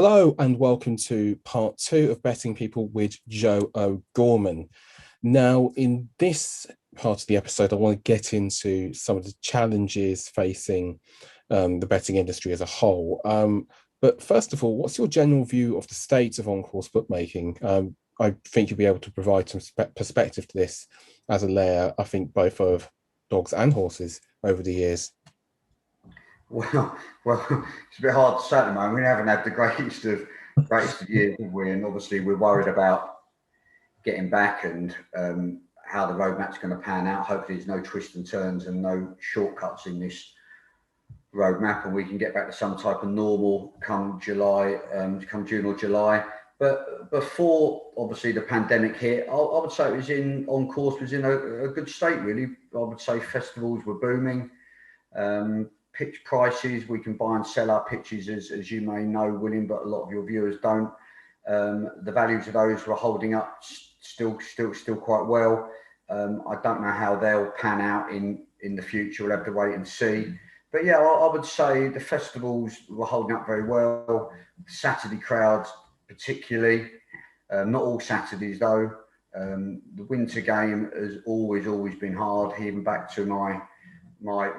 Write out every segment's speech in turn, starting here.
Hello and welcome to part two of Betting People with Joe O'Gorman. Now, in this part of the episode, I want to get into some of the challenges facing the betting industry as a whole. But first of all, what's your general view of the state of on-course bookmaking? I think you'll be able to provide some perspective to this as a layer, I think, both of dogs and horses over the years. Well, it's a bit hard to say at the moment. We haven't had the greatest of years, have we? And obviously, we're worried about getting back and how the roadmap's going to pan out. Hopefully, there's no twists and turns and no shortcuts in this roadmap, and we can get back to some type of normal come July, come June or July. But before, obviously, the pandemic hit, I would say it was on course was in a good state, really. I would say festivals were booming. Pitch prices, we can buy and sell our pitches as you may know, William, but a lot of your viewers don't. The values of those were holding up still quite well. I don't know how they'll pan out in the future. We'll have to wait and see. But yeah, I would say the festivals were holding up very well. Saturday crowds, particularly. Not all Saturdays though. The winter game has always been hard, even back to my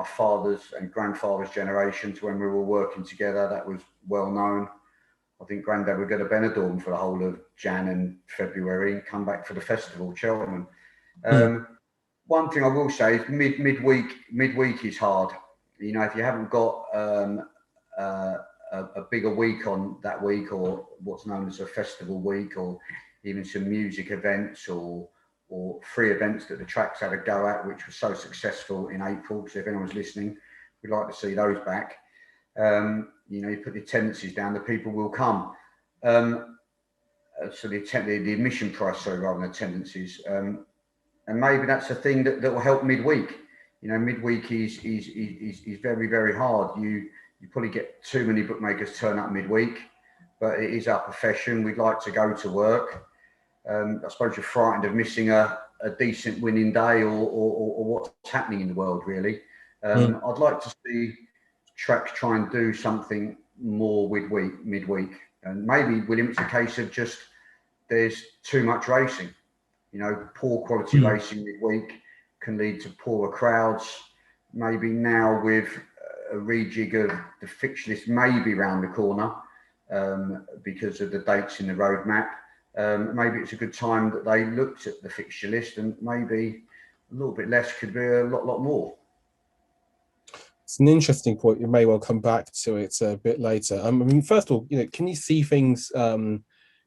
father's and grandfather's generation, to when we were working together. That was well known. I think Grandad would go to Benidorm for the whole of Jan and February and come back for the festival, Cheltenham. One thing I will say is midweek is hard. You know, if you haven't got a bigger week on that week, or what's known as a festival week, or even some music events or free events that the tracks had a go at, which was so successful in April. So if anyone's listening, we'd like to see those back. You know, you put the attendances down, the people will come. So the admission price, rather than attendances. And maybe that's a thing that will help midweek. You know, midweek is very, very hard. You probably get too many bookmakers turn up midweek, but it is our profession. We'd like to go to work. I suppose you're frightened of missing a decent winning day or what's happening in the world, really. I'd like to see tracks try and do something more midweek. And maybe, William, it's a case of just there's too much racing. You know, poor quality racing midweek can lead to poorer crowds. Maybe now with a rejig of the fixture list maybe round the corner because of the dates in the roadmap. Maybe it's a good time that they looked at the fixture list, and maybe a little bit less could be a lot more. It's an interesting point. You may well come back to it a bit later. I mean, first of all, you know, can you see things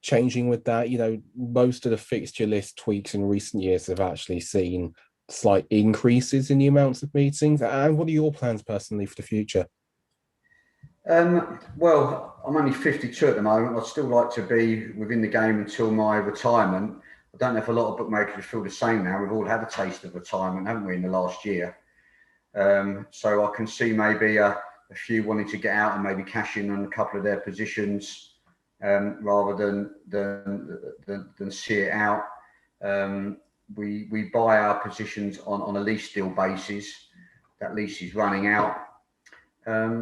changing with that? You know, most of the fixture list tweaks in recent years have actually seen slight increases in the amounts of meetings. And what are your plans personally for the future? Well, I'm only 52 at the moment. I'd still like to be within the game until my retirement. I don't know if a lot of bookmakers feel the same now. We've all had a taste of retirement, haven't we, in the last year? So I can see maybe a few wanting to get out and maybe cash in on a couple of their positions rather than see it out. We buy our positions on a lease deal basis. That lease is running out.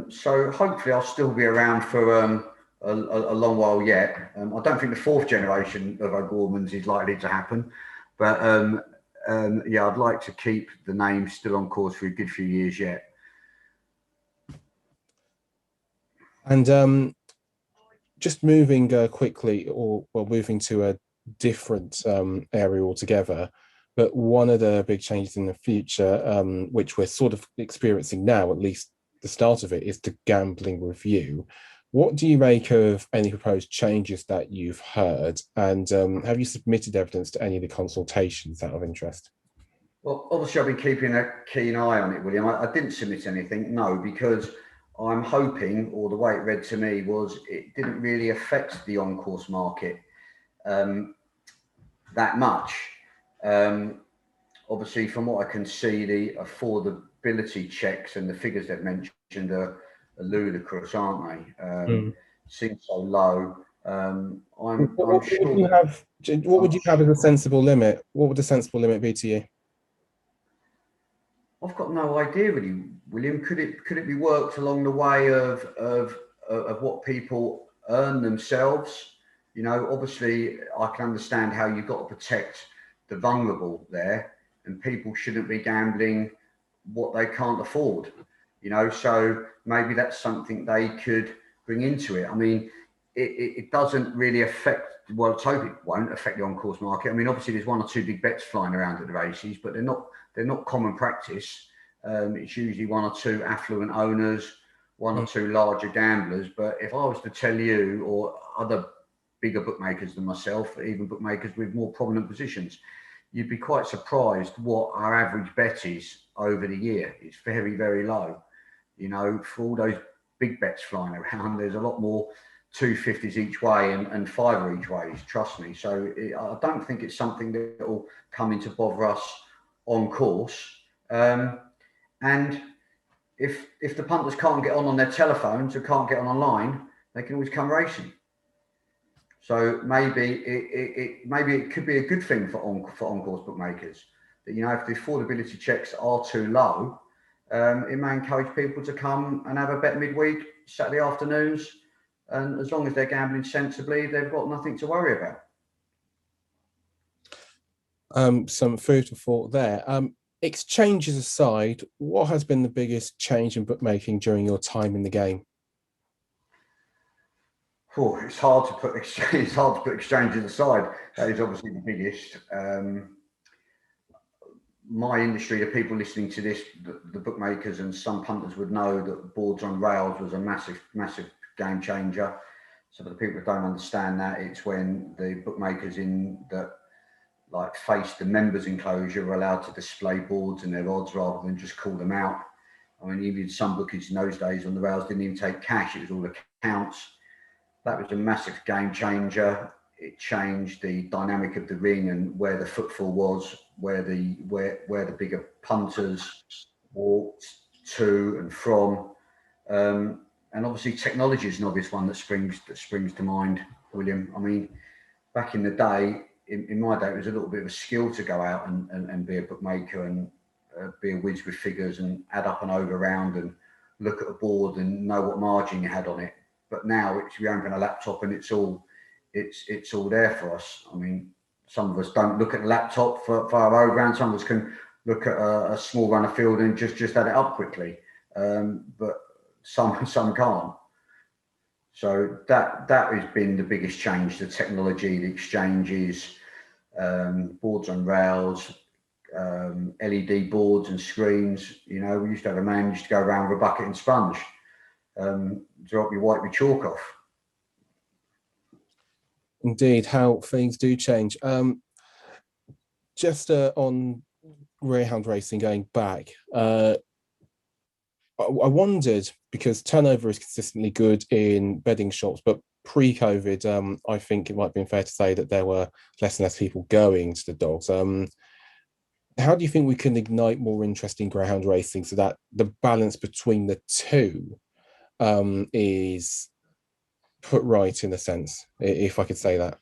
So hopefully I'll still be around for a long while yet. I don't think the fourth generation of O'Gormans is likely to happen, but yeah, I'd like to keep the name still on course for a good few years yet. And just moving quickly, or moving to a different area altogether, but one of the big changes in the future, which we're sort of experiencing now, at least the start of it, is the gambling review. What do you make of any proposed changes that you've heard? And have you submitted evidence to any of the consultations out of interest? Well, obviously I've been keeping a keen eye on it, William. I didn't submit anything, no, because I'm hoping, or the way it read to me was, it didn't really affect the on-course market that much. Obviously, from what I can see, the affordability checks and the figures they've mentioned are ludicrous, aren't they? Seem so low. I'm sure. What would you have as a sensible limit? What would the sensible limit be to you? I've got no idea, really, William. Could it be worked along the way of what people earn themselves. You know, obviously, I can understand how you've got to protect the vulnerable there, and people shouldn't be gambling what they can't afford. You know, so maybe that's something they could bring into it. I mean, it doesn't really affect, well, let's hope it won't affect the on-course market. I mean, obviously there's one or two big bets flying around at the races, but they're not common practice. It's usually one or two affluent owners, one or two larger gamblers. But if I was to tell you, or other bigger bookmakers than myself, even bookmakers with more prominent positions, you'd be quite surprised what our average bet is over the year. It's very, very low. You know, for all those big bets flying around, there's a lot more 250s each way and fiver each ways, trust me. So I don't think it's something that will come into bother us on course. And if the punters can't get on their telephones or can't get on online, they can always come racing. So maybe it could be a good thing for on-course bookmakers, that, you know, if the affordability checks are too low, it may encourage people to come and have a bet midweek, Saturday afternoons, and as long as they're gambling sensibly, they've got nothing to worry about. Some food for thought there. Exchanges aside, what has been the biggest change in bookmaking during your time in the game? Oh, it's hard to put exchanges aside. That is obviously the biggest. My industry, the people listening to this, the bookmakers and some punters would know that boards on rails was a massive, massive game changer. So for the people that don't understand that, it's when the bookmakers in that like face the members enclosure were allowed to display boards and their odds rather than just call them out. I mean, even some bookies in those days on the rails didn't even take cash; it was all accounts. That was a massive game changer. It changed the dynamic of the ring and where the footfall was, where the bigger punters walked to and from. And obviously technology is an obvious one that springs to mind, William. I mean, back in the day, in my day, it was a little bit of a skill to go out and be a bookmaker and be a whiz with figures and add up and over round and look at a board and know what margin you had on it. But now we open a laptop and it's all there for us. I mean, some of us don't look at the laptop for our overround. Some of us can look at a small run of field and just add it up quickly. But some can't. So that has been the biggest change: the technology, the exchanges, boards on rails, LED boards and screens. You know, we used to have a man used to go around with a bucket and sponge to help you wipe your chalk off. Indeed, how things do change. Just on greyhound racing, going back, I wondered, because turnover is consistently good in bedding shops, but pre-COVID, I think it might have been fair to say that there were less and less people going to the dogs. How do you think we can ignite more interest in greyhound racing so that the balance between the two is put right, in a sense, if I could say that?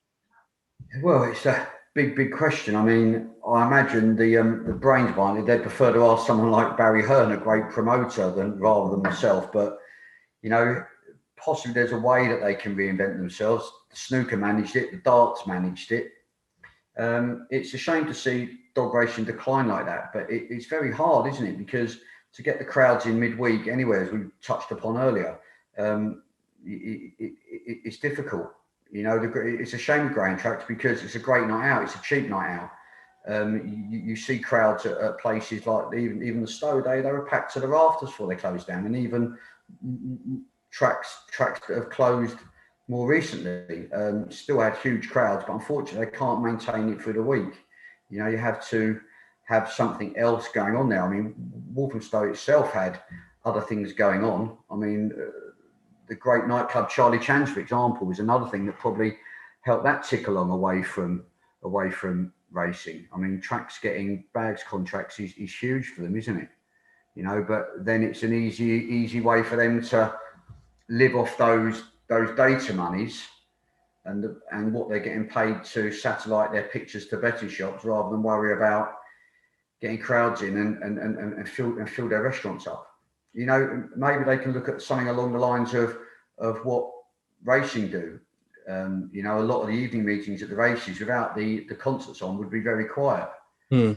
Well, it's a big question. I mean, I imagine the brains behind it, they'd prefer to ask someone like Barry Hearn, a great promoter, rather than myself. But, you know, possibly there's a way that they can reinvent themselves. The snooker managed it, the darts managed it. It's a shame to see dog racing decline like that, but it's very hard, isn't it? Because to get the crowds in midweek anywhere, as we touched upon earlier, it's difficult. You know, it's a shame with greyhound tracks because it's a great night out. It's a cheap night out. You see crowds at places like even the Stowe Day, they were packed to the rafters before they closed down, and even tracks that have closed more recently still had huge crowds, but unfortunately they can't maintain it through the week. You know, you have to have something else going on there. I mean, Walthamstow itself had other things going on. I mean, the great nightclub Charlie Chan's, for example, is another thing that probably helped that tick along away from racing. I mean, tracks getting bags contracts is huge for them, isn't it? You know, but then it's an easy way for them to live off those data monies and what they're getting paid to satellite their pictures to betting shops, rather than worry about getting crowds in and fill their restaurants up. You know, maybe they can look at something along the lines of what racing do. You know, a lot of the evening meetings at the races without the concerts on would be very quiet. Hmm.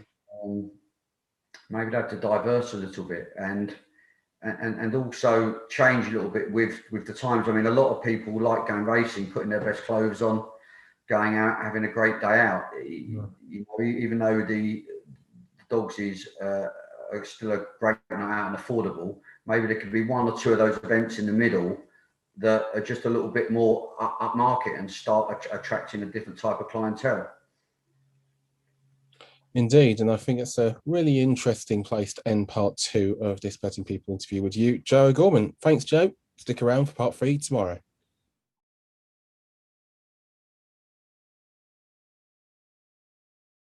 Maybe they have to diverse a little bit and also change a little bit with the times. I mean, a lot of people like going racing, putting their best clothes on, going out, having a great day out. You know, even though the dogs are still a great night out and affordable, maybe there could be one or two of those events in the middle that are just a little bit more upmarket and start attracting a different type of clientele. Indeed, and I think it's a really interesting place to end part 2 of this Betting People interview with you, Joe O'Gorman. Thanks, Joe. Stick around for part 3 tomorrow.